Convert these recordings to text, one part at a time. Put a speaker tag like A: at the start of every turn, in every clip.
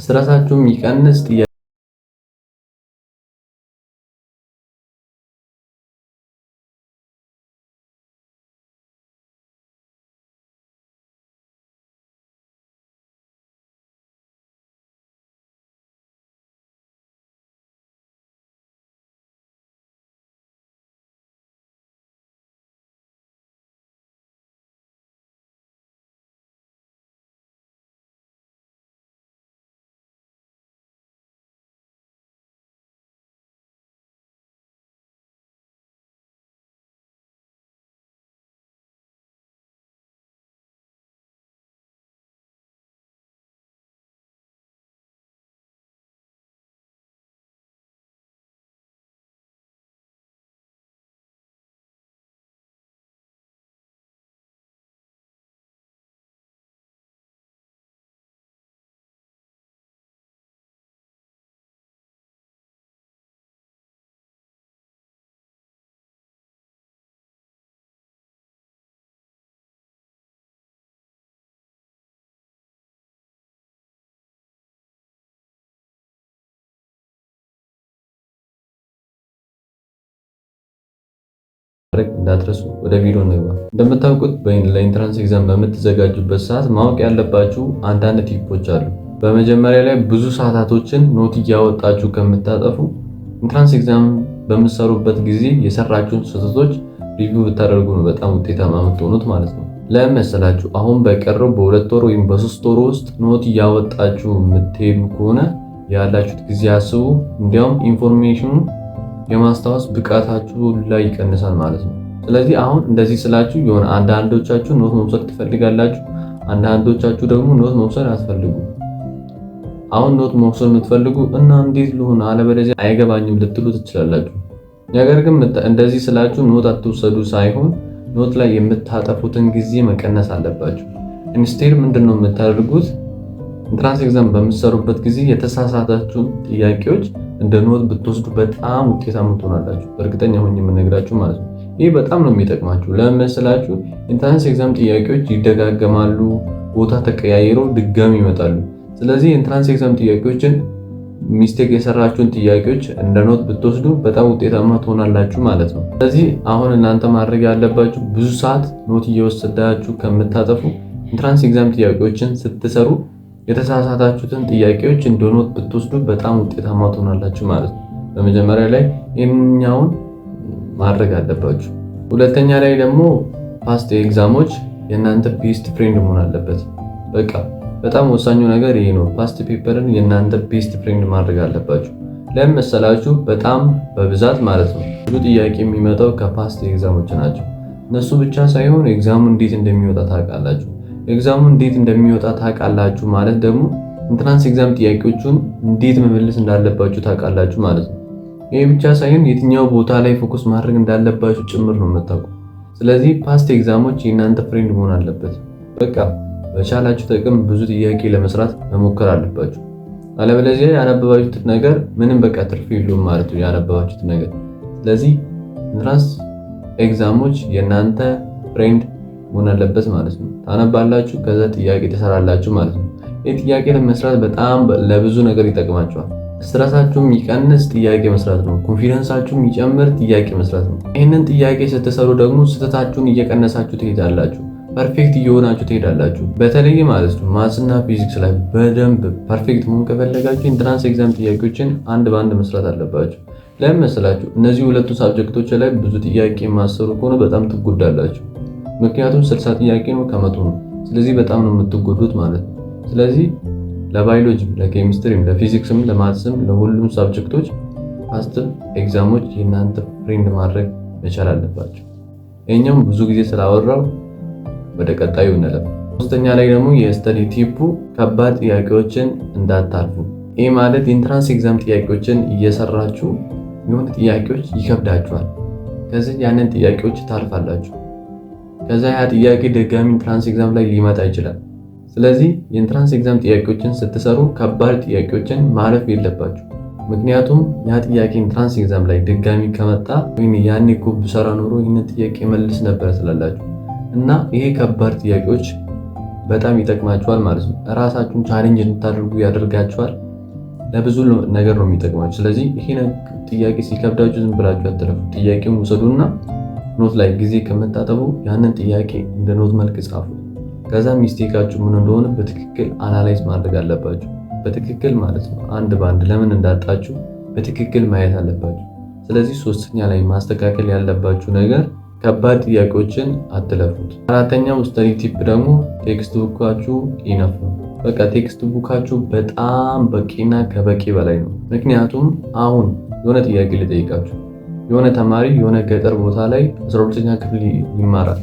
A: ስትረሳችሁ የሚቀንስ ጥያቄ እንዳትረሱ። ወደ ቪዲዮ እንግባ። እንደምታውቁት ለኢንትራንስ ኤግዛም በምትዘጋጁበት ሰዓት ማወቅ ያለባችሁ አንዳንድ ቲፖች አሉ። በመጀመሪያ ላይ ብዙ ሰዓታቶችን ኖት እያወጣችሁ ከምታጠፉ ኢንትራንስ ኤግዛም በምትሰሩበት ጊዜ የሰራችሁን ስህተቶች ሪቪው ብታደርጉ ነው በጣም ውጤታማ የምትሆኑት ማለት ነው። ለምን መሰላችሁ? አሁን በቀረው በ2 ወር ወይም በ3 ወር ውስጥ ኖት እያወጣችሁ የምትሄዱ ከሆነ ያላችሁት ጊዜ አስቡ። እንዲያውም ኢንፎርሜሽኑን የማስታወስ ብቃታችሁ ላይ ይቀንሳል ማለት ነው። ስለዚህ አሁን እንደዚህ ስላችሁ የሆነ አንዳንዶቻችሁ ኖት መውሰድ ትፈልጋላችሁ፣ አንዳንዶቻችሁ ደግሞ ኖት መውሰድ አትፈልጉ። አሁን ኖት መውሰድ የምትፈልጉ እና እንዴት ልሁን አለበለዚያ አይገባኝም ልትሉ ትችላላችሁ። ነገር ግን እንደዚህ ስላችሁ ኖት አትወሰዱ ሳይሆን ኖት ላይ የምታጠፉትን ጊዜ መቀነስ አለባችሁ። ኢንስቴድ ምንድነው የምታደርጉት? ኢንትራንስ ኤግዛም በምትሰሩበት ጊዜ የተሳሳታችሁን ጥያቄዎች እንደ ኖት ብትወስዱ በጣም ውጤታማ ትሆናላችሁ። እርግጠኛ ሆኜ የምነግራችሁ ማለት ነው። ይህ በጣም ነው የሚጠቅማችሁ። ለምን መሰላችሁ? ኢንትራንስ ኤግዛም ጥያቄዎች ይደጋገማሉ፣ ቦታ ተቀያይረው ድጋሚ ይመጣሉ። ስለዚህ ኢንትራንስ ኤግዛም ጥያቄዎችን ሚስቴክ የሰራችሁን ጥያቄዎች እንደ ኖት ብትወስዱ በጣም ውጤታማ ትሆናላችሁ ማለት ነው። ስለዚህ አሁን እናንተ ማድረግ ያለባችሁ ብዙ ሰዓት ኖት እየወሰዳችሁ ከምታጠፉ ኢንትራንስ ኤግዛም ጥያቄዎችን ስትሰሩ የተሳሳታችሁትን ጥያቄዎች እንደ ኖት ብትወስዱ በጣም ውጤታማ ትሆናላችሁ ማለት ነው። በመጀመሪያ ላይ ይህኛውን ማድረግ አለባችሁ። ሁለተኛ ላይ ደግሞ ፓስት ኤግዛሞች የእናንተ ቤስት ፍሬንድ መሆን አለበት። በቃ በጣም ወሳኙ ነገር ይሄ ነው። ፓስት ፔፐርን የእናንተ ቤስት ፍሬንድ ማድረግ አለባችሁ። ለምን መሰላችሁ? በጣም በብዛት ማለት ነው ብዙ ጥያቄ የሚመጣው ከፓስት ኤግዛሞች ናቸው። እነሱ ብቻ ሳይሆን ኤግዛሙ እንዴት እንደሚወጣ ታውቃላችሁ። ኤግዛሙ እንዴት እንደሚወጣ ታውቃላችሁ ማለት ደግሞ ኢንትራንስ ኤግዛም ጥያቄዎቹን እንዴት መመለስ እንዳለባችሁ ታውቃላችሁ ማለት ነው። ይሄ ብቻ ሳይሆን የትኛው ቦታ ላይ ፎከስ ማድረግ እንዳለባችሁ ጭምር ነው የምታውቁ። ስለዚህ ፓስት ኤግዛሞች የእናንተ ፍሬንድ መሆን አለበት። በቃ በቻላችሁ ጥቅም ብዙ ጥያቄ ለመስራት መሞከር አለባችሁ። አለበለዚያ ያነበባችሁት ነገር ምንም በቃ ትርፍ የለውም ማለት ነው ያነበባችሁት ነገር። ስለዚህ ኢንትራንስ ኤግዛሞች የእናንተ ፍሬንድ መሆን አለበት ማለት ነው። ታነባላችሁ፣ ከዛ ጥያቄ ትሰራላችሁ ማለት ነው። ይህ ጥያቄ ለመስራት በጣም ለብዙ ነገር ይጠቅማችኋል። ስትረሳችሁ የሚቀንስ ጥያቄ መስራት ነው። ኮንፊደንሳችሁ የሚጨምር ጥያቄ መስራት ነው። ይህንን ጥያቄ ስትሰሩ ደግሞ ስህተታችሁን እየቀነሳችሁ ትሄዳላችሁ። ፐርፌክት እየሆናችሁ ትሄዳላችሁ። በተለይ ማለት ነው ማትስና ፊዚክስ ላይ በደንብ ፐርፌክት መሆን ከፈለጋችሁ ኢንትራንስ ኤግዛም ጥያቄዎችን አንድ በአንድ መስራት አለባችሁ። ለምን መሰላችሁ? እነዚህ ሁለቱ ሳብጀክቶች ላይ ብዙ ጥያቄ ማሰሩ ከሆነ በጣም ትጎዳላችሁ። ምክንያቱም 60 ጥያቄ ነው ከመቶ ነው። ስለዚህ በጣም ነው የምትጎዱት ማለት ነው። ስለዚህ ለባዮሎጂም፣ ለኬሚስትሪም፣ ለፊዚክስም፣ ለማትስም ለሁሉም ሳብጀክቶች ፓስት ኤግዛሞች የእናንተ ፍሬንድ ማድረግ መቻል አለባቸው። ይሄኛውም ብዙ ጊዜ ስላወራው ወደ ቀጣዩ እንለፍ። ሶስተኛ ላይ ደግሞ የስተዲ ቲፑ ከባድ ጥያቄዎችን እንዳታልፉ። ይህ ማለት የኢንትራንስ ኤግዛም ጥያቄዎችን እየሰራችሁ የሆነ ጥያቄዎች ይከብዳችኋል። ከዚህ ያንን ጥያቄዎች ታልፋላችሁ። ከዛ ያ ጥያቄ ድጋሚ ኢንትራንስ ኤግዛም ላይ ሊመጣ ይችላል። ስለዚህ የኢንትራንስ ኤግዛም ጥያቄዎችን ስትሰሩ ከባድ ጥያቄዎችን ማለፍ የለባችሁ። ምክንያቱም ያ ጥያቄ ኢንትራንስ ኤግዛም ላይ ድጋሚ ከመጣ ወይ ያኔ እኮ ብሰራ ኖሮ ይህንን ጥያቄ መልስ ነበር ስላላችሁ እና ይሄ ከባድ ጥያቄዎች በጣም ይጠቅማችኋል ማለት ነው። ራሳችሁን ቻሌንጅ እንድታደርጉ ያደርጋችኋል። ለብዙ ነገር ነው የሚጠቅማችሁ። ስለዚህ ይሄ ጥያቄ ሲከብዳችሁ ዝም ብላችሁ አትለፉ። ጥያቄውን ውሰዱና ኖት ላይ ጊዜ ከምታጠቡ ያንን ጥያቄ እንደ ኖት መልክ ጻፉ። ከዛ ሚስቴካችሁ ምን እንደሆነ በትክክል አናላይዝ ማድረግ አለባችሁ። በትክክል ማለት ነው። አንድ በአንድ ለምን እንዳጣችሁ በትክክል ማየት አለባችሁ። ስለዚህ ሶስተኛ ላይ ማስተካከል ያለባችሁ ነገር ከባድ ጥያቄዎችን አትለፉት። አራተኛው ስተዲ ቲፕ ደግሞ ቴክስት ቡካችሁ ኢነፍ ነው። በቃ ቴክስት ቡካችሁ በጣም በቂና ከበቂ በላይ ነው። ምክንያቱም አሁን የሆነ ጥያቄ ልጠይቃችሁ። የሆነ ተማሪ የሆነ ገጠር ቦታ ላይ 12ኛ ክፍል ይማራል።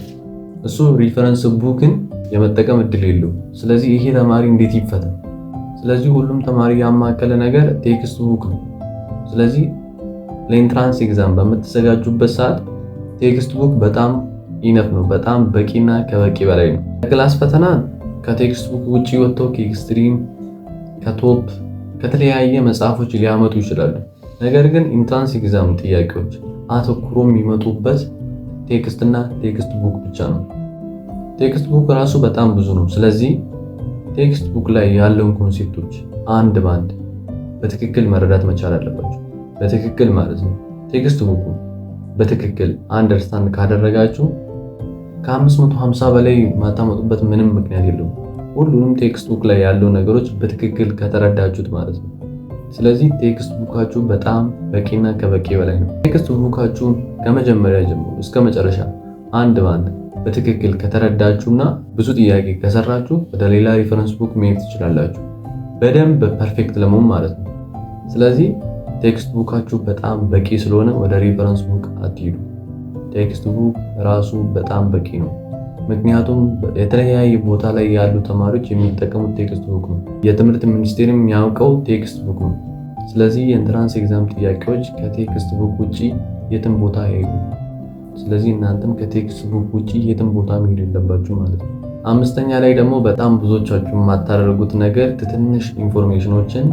A: እሱ ሪፈረንስ ቡክን የመጠቀም እድል የለውም። ስለዚህ ይሄ ተማሪ እንዴት ይፈተን? ስለዚህ ሁሉም ተማሪ ያማከለ ነገር ቴክስት ቡክ ነው። ስለዚህ ለኢንትራንስ ኤግዛም በምትዘጋጁበት ሰዓት ቴክስት ቡክ በጣም ኢነፍ ነው። በጣም በቂና ከበቂ በላይ ነው። ክላስ ፈተና ከቴክስት ቡክ ውጪ ወጥተው ከኤክስትሪም ከቶፕ ከተለያየ መጽሐፎች ሊያመጡ ይችላሉ። ነገር ግን ኢንትራንስ ኤግዛም ጥያቄዎች አተኩሮ የሚመጡበት ቴክስትና ቴክስት ቡክ ብቻ ነው። ቴክስት ቡክ ራሱ በጣም ብዙ ነው። ስለዚህ ቴክስት ቡክ ላይ ያለውን ኮንሴፕቶች አንድ ባንድ በትክክል መረዳት መቻል አለባችሁ። በትክክል ማለት ነው። ቴክስት ቡኩ በትክክል አንደርስታንድ ካደረጋችሁ ከ550 በላይ ማታመጡበት ምንም ምክንያት የለውም። ሁሉንም ቴክስት ቡክ ላይ ያለው ነገሮች በትክክል ከተረዳችሁት ማለት ነው። ስለዚህ ቴክስት ቡካችሁ በጣም በቂና ከበቂ በላይ ነው። ቴክስት ቡካችሁን ከመጀመሪያ ጀምሮ እስከ መጨረሻ አንድ ባንድ በትክክል ከተረዳችሁና ብዙ ጥያቄ ከሰራችሁ ወደ ሌላ ሪፈረንስ ቡክ መሄድ ትችላላችሁ፣ በደንብ ፐርፌክት ለመሆን ማለት ነው። ስለዚህ ቴክስት ቡካችሁ በጣም በቂ ስለሆነ ወደ ሪፈረንስ ቡክ አትሂዱ። ቴክስት ቡክ ራሱ በጣም በቂ ነው። ምክንያቱም የተለያየ ቦታ ላይ ያሉ ተማሪዎች የሚጠቀሙት ቴክስት ቡክ ነው። የትምህርት ሚኒስቴርም የሚያውቀው ቴክስት ቡክ ነው። ስለዚህ የኢንትራንስ ኤግዛም ጥያቄዎች ከቴክስት ቡክ ውጪ የትም ቦታ አይሄዱ። ስለዚህ እናንተም ከቴክስት ቡክ ውጪ የትም ቦታ መሄድ የለባችሁ ማለት ነው። አምስተኛ ላይ ደግሞ በጣም ብዙዎቻችሁ የማታደርጉት ነገር ትንሽ ኢንፎርሜሽኖችን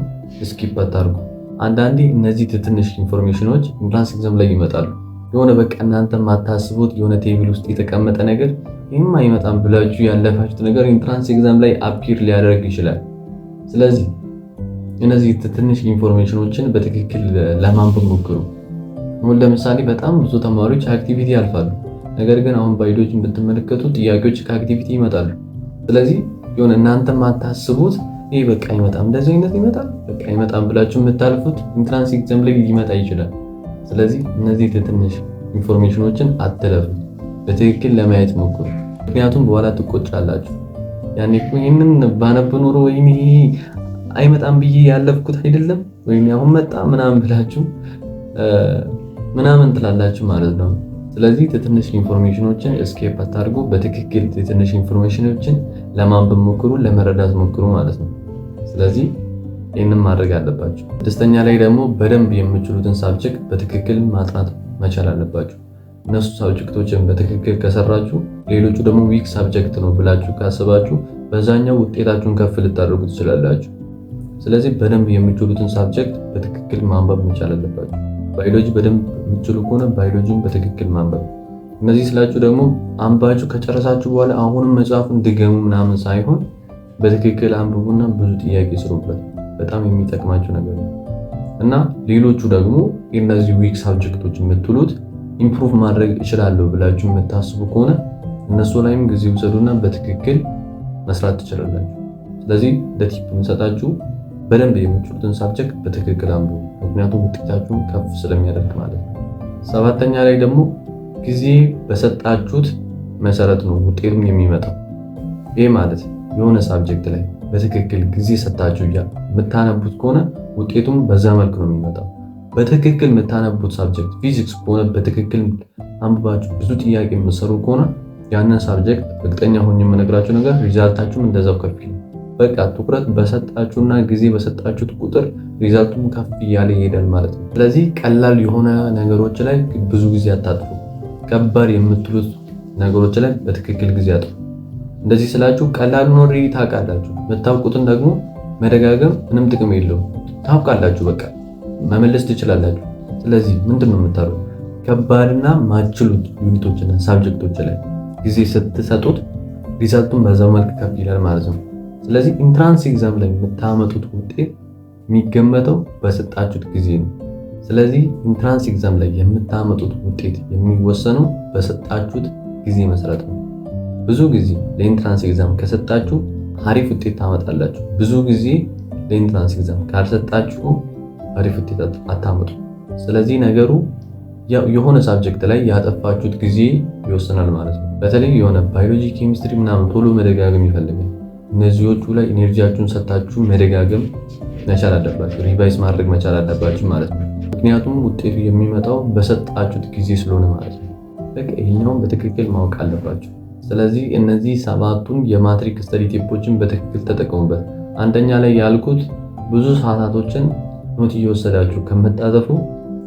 A: ስኪፕ አታርጉ። አንዳንዴ እነዚህ ትንሽ ኢንፎርሜሽኖች ኢንትራንስ ኤግዛም ላይ ይመጣሉ። የሆነ በቃ እናንተ ማታስቡት የሆነ ቴብል ውስጥ የተቀመጠ ነገር ይህም አይመጣም ብላችሁ ያለፋችሁት ነገር ኢንትራንስ ኤግዛም ላይ አፒር ሊያደርግ ይችላል። ስለዚህ እነዚህ ትንሽ ኢንፎርሜሽኖችን በትክክል ለማንበብ ሞክሩ። አሁን ለምሳሌ በጣም ብዙ ተማሪዎች አክቲቪቲ ያልፋሉ። ነገር ግን አሁን ባዮሎጂን ብትመለከቱ ጥያቄዎች ከአክቲቪቲ ይመጣሉ። ስለዚህ የሆነ እናንተ ማታስቡት ይህ በቃ አይመጣም፣ እንደዚህ አይነት ይመጣል በቃ አይመጣም ብላችሁ የምታልፉት ኢንትራንስ ኤግዛም ላይ ሊመጣ ይችላል። ስለዚህ እነዚህ ትንሽ ኢንፎርሜሽኖችን አትለፉ፣ በትክክል ለማየት ሞክሩ። ምክንያቱም በኋላ ትቆጫላችሁ። ያኔ እኮ ይሄንን ባነብ ኖሮ ወይኔ አይመጣም ብዬ ያለፍኩት አይደለም ወይኔ አሁን መጣ ምናምን ብላችሁ ምናምን ትላላችሁ ማለት ነው። ስለዚህ ትንሽ ኢንፎርሜሽኖችን እስኬፕ አታርጉ። በትክክል ትንሽ ኢንፎርሜሽኖችን ለማንበብ ሞክሩ፣ ለመረዳት ሞክሩ ማለት ነው። ስለዚህ ይህንን ማድረግ አለባችሁ። ስድስተኛ ላይ ደግሞ በደንብ የምችሉትን ሳብጀክት በትክክል ማጥናት መቻል አለባችሁ። እነሱ ሳብጀክቶችን በትክክል ከሰራችሁ ሌሎቹ ደግሞ ዊክ ሳብጀክት ነው ብላችሁ ካስባችሁ በዛኛው ውጤታችሁን ከፍ ልታደርጉ ትችላላችሁ። ስለዚህ በደንብ የምችሉትን ሳብጀክት በትክክል ማንበብ መቻል አለባችሁ። ባዮሎጂ በደንብ የምችሉ ከሆነ ባዮሎጂን በትክክል ማንበብ። እነዚህ ስላችሁ ደግሞ አንባችሁ ከጨረሳችሁ በኋላ አሁንም መጽሐፉን ድገሙ ምናምን ሳይሆን በትክክል አንብቡና ብዙ ጥያቄ ስሩበት። በጣም የሚጠቅማችሁ ነገር ነው። እና ሌሎቹ ደግሞ እነዚህ ዊክ ሳብጀክቶች የምትሉት ኢምፕሩቭ ማድረግ እችላለሁ ብላችሁ የምታስቡ ከሆነ እነሱ ላይም ጊዜ ውሰዱና በትክክል መስራት ትችላላችሁ። ስለዚህ ለቲፕ የምሰጣችሁ በደንብ የምትችሉትን ሳብጀክት በትክክል አንብቡ፣ ምክንያቱም ውጤታችሁን ከፍ ስለሚያደርግ ማለት ነው። ሰባተኛ ላይ ደግሞ ጊዜ በሰጣችሁት መሰረት ነው ውጤቱም የሚመጣው። ይህ ማለት የሆነ ሳብጀክት ላይ በትክክል ጊዜ ሰጣችሁ የምታነቡት ከሆነ ውጤቱም በዛ መልክ ነው የሚመጣው። በትክክል የምታነቡት ሳብጀክት ፊዚክስ ከሆነ በትክክል አንብባችሁ ብዙ ጥያቄ የምትሰሩ ከሆነ ያንን ሳብጀክት እርግጠኛ ሆኜ የምነግራችሁ ነገር ሪዛልታችሁም እንደዛው ከፍ ይላል። በቃ ትኩረት በሰጣችሁና ጊዜ በሰጣችሁት ቁጥር ሪዛልቱም ከፍ እያለ ይሄዳል ማለት ነው። ስለዚህ ቀላል የሆነ ነገሮች ላይ ብዙ ጊዜ አታጥፉ። ከባድ የምትሉት ነገሮች ላይ በትክክል ጊዜ አጥፉ። እንደዚህ ስላችሁ ቀላሉን ኦልሬዲ ታውቃላችሁ፣ የምታውቁትን ደግሞ መደጋገም ምንም ጥቅም የለውም። ታውቃላችሁ፣ በቃ መመለስ ትችላላችሁ። ስለዚህ ምንድን ነው የምታደርጉት? ከባድና ማችሉት ዩኒቶችና ሳብጀክቶች ላይ ጊዜ ስትሰጡት ሪዛልቱን በዛው መልክ ከፍ ይላል ማለት ነው። ስለዚህ ኢንትራንስ ኤግዛም ላይ የምታመጡት ውጤት የሚገመተው በሰጣችሁት ጊዜ ነው። ስለዚህ ኢንትራንስ ኤግዛም ላይ የምታመጡት ውጤት የሚወሰነው በሰጣችሁት ጊዜ መሰረት ነው። ብዙ ጊዜ ለኢንትራንስ ኤግዛም ከሰጣችሁ አሪፍ ውጤት ታመጣላችሁ። ብዙ ጊዜ ለኢንትራንስ ኤግዛም ካልሰጣችሁ አሪፍ ውጤት አታመጡ። ስለዚህ ነገሩ የሆነ ሳብጀክት ላይ ያጠፋችሁት ጊዜ ይወስናል ማለት ነው። በተለይ የሆነ ባዮሎጂ፣ ኬሚስትሪ ምናምን ቶሎ መደጋገም ይፈልጋል። እነዚዎቹ ላይ ኤነርጂያችሁን ሰጣችሁ መደጋገም መቻል አለባችሁ፣ ሪቫይዝ ማድረግ መቻል አለባችሁ ማለት ነው። ምክንያቱም ውጤቱ የሚመጣው በሰጣችሁት ጊዜ ስለሆነ ማለት ነው። በቃ ይሄኛውን በትክክል ማወቅ አለባችሁ። ስለዚህ እነዚህ 7ቱን የማትሪክ ስተዲ ቲፖችን በትክክል ተጠቀሙበት። አንደኛ ላይ ያልኩት ብዙ ሰዓታቶችን ኖት እየወሰዳችሁ ከምታጠፉ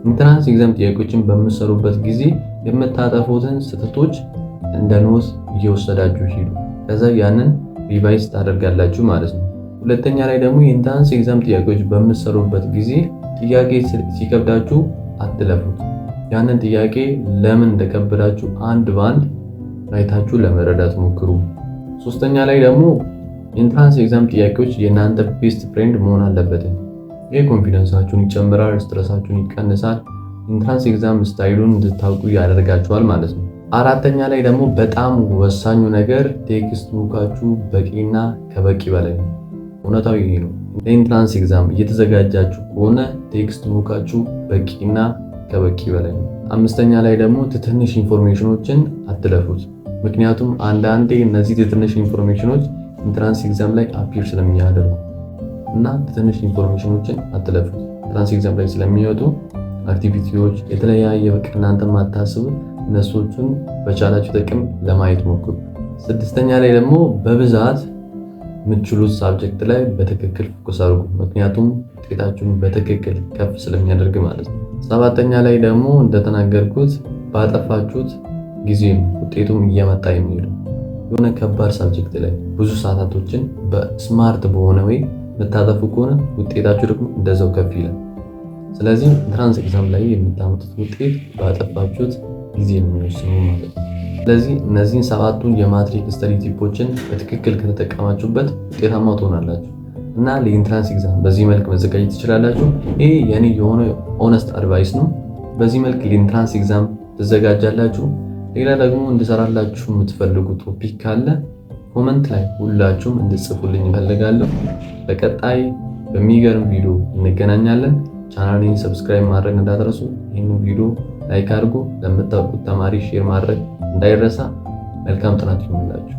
A: ኢንትራንስ ኤግዛም ጥያቄዎችን በምትሰሩበት ጊዜ የምታጠፉትን ስህተቶች እንደ ኖት እየወሰዳችሁ ሂዱ። ከዛ ያንን ሪቫይዝ ታደርጋላችሁ ማለት ነው። ሁለተኛ ላይ ደግሞ የኢንትራንስ ኤግዛም ጥያቄዎች በምትሰሩበት ጊዜ ጥያቄ ሲከብዳችሁ አትለፉት። ያንን ጥያቄ ለምን እንደከበዳችሁ አንድ በአንድ አይታችሁ ለመረዳት ሞክሩ። ሶስተኛ ላይ ደግሞ የኢንትራንስ ኤግዛም ጥያቄዎች የእናንተ ቤስት ፍሬንድ መሆን አለበት። ይህ ኮንፊደንሳችሁን ይጨምራል፣ ስትረሳችሁን ይቀንሳል፣ ኢንትራንስ ኤግዛም ስታይሉን እንድታውቁ ያደርጋችኋል ማለት ነው። አራተኛ ላይ ደግሞ በጣም ወሳኙ ነገር ቴክስት ቡካችሁ በቂና ከበቂ በላይ ነው። እውነታው ይሄ ነው። ለኢንትራንስ ኤግዛም እየተዘጋጃችሁ ከሆነ ቴክስት ቡካችሁ በቂና ከበቂ በላይ ነው። አምስተኛ ላይ ደግሞ ትንሽ ኢንፎርሜሽኖችን አትለፉት። ምክንያቱም አንዳንዴ እነዚህ ትንሽ ኢንፎርሜሽኖች ኢንትራንስ ኤግዛም ላይ አፒር ስለሚያደርጉ እና ትንሽ ኢንፎርሜሽኖችን አትለፉት። ኢንትራንስ ኤግዛም ላይ ስለሚወጡ አክቲቪቲዎች የተለያየ በቃ እናንተ ማታስቡ እነሱን በቻላችሁ ጥቅም ለማየት ሞክሩ። ስድስተኛ ላይ ደግሞ በብዛት የምትችሉት ሳብጀክት ላይ በትክክል ፎከስ አድርጉ። ምክንያቱም ውጤታችሁን በትክክል ከፍ ስለሚያደርግ ማለት ነው። ሰባተኛ ላይ ደግሞ እንደተናገርኩት ባጠፋችሁት ጊዜ ነው ውጤቱም እየመጣ የሚሄደው። የሆነ ከባድ ሳብጀክት ላይ ብዙ ሰዓታቶችን በስማርት በሆነ ወይ የምታጠፉ ከሆነ ውጤታችሁ ደግሞ እንደዛው ከፍ ይላል። ስለዚህ ኢንትራንስ ኤግዛም ላይ የምታመጡት ውጤት ባጠፋችሁት ጊዜ ነው የሚወስነው ማለት ነው። ስለዚህ እነዚህን 7ቱን የማትሪክ ስተዲ ቲፖችን በትክክል ከተጠቀማችሁበት ውጤታማ ትሆናላችሁ እና ለኢንትራንስ ኤግዛም በዚህ መልክ መዘጋጀት ትችላላችሁ። ይሄ የኔ የሆነ ኦነስት አድቫይስ ነው። በዚህ መልክ ለኢንትራንስ ኤግዛም ትዘጋጃላችሁ። ሌላ ደግሞ እንድሰራላችሁ የምትፈልጉ ቶፒክ ካለ ኮመንት ላይ ሁላችሁም እንድጽፉልኝ እፈልጋለሁ። በቀጣይ በሚገርም ቪዲዮ እንገናኛለን። ቻናሌን ሰብስክራይብ ማድረግ እንዳትረሱ። ይህንን ቪዲዮ ላይክ አድርጉ። ለምታውቁት ተማሪ ሼር ማድረግ እንዳይረሳ። መልካም ጥናት ይሁንላችሁ።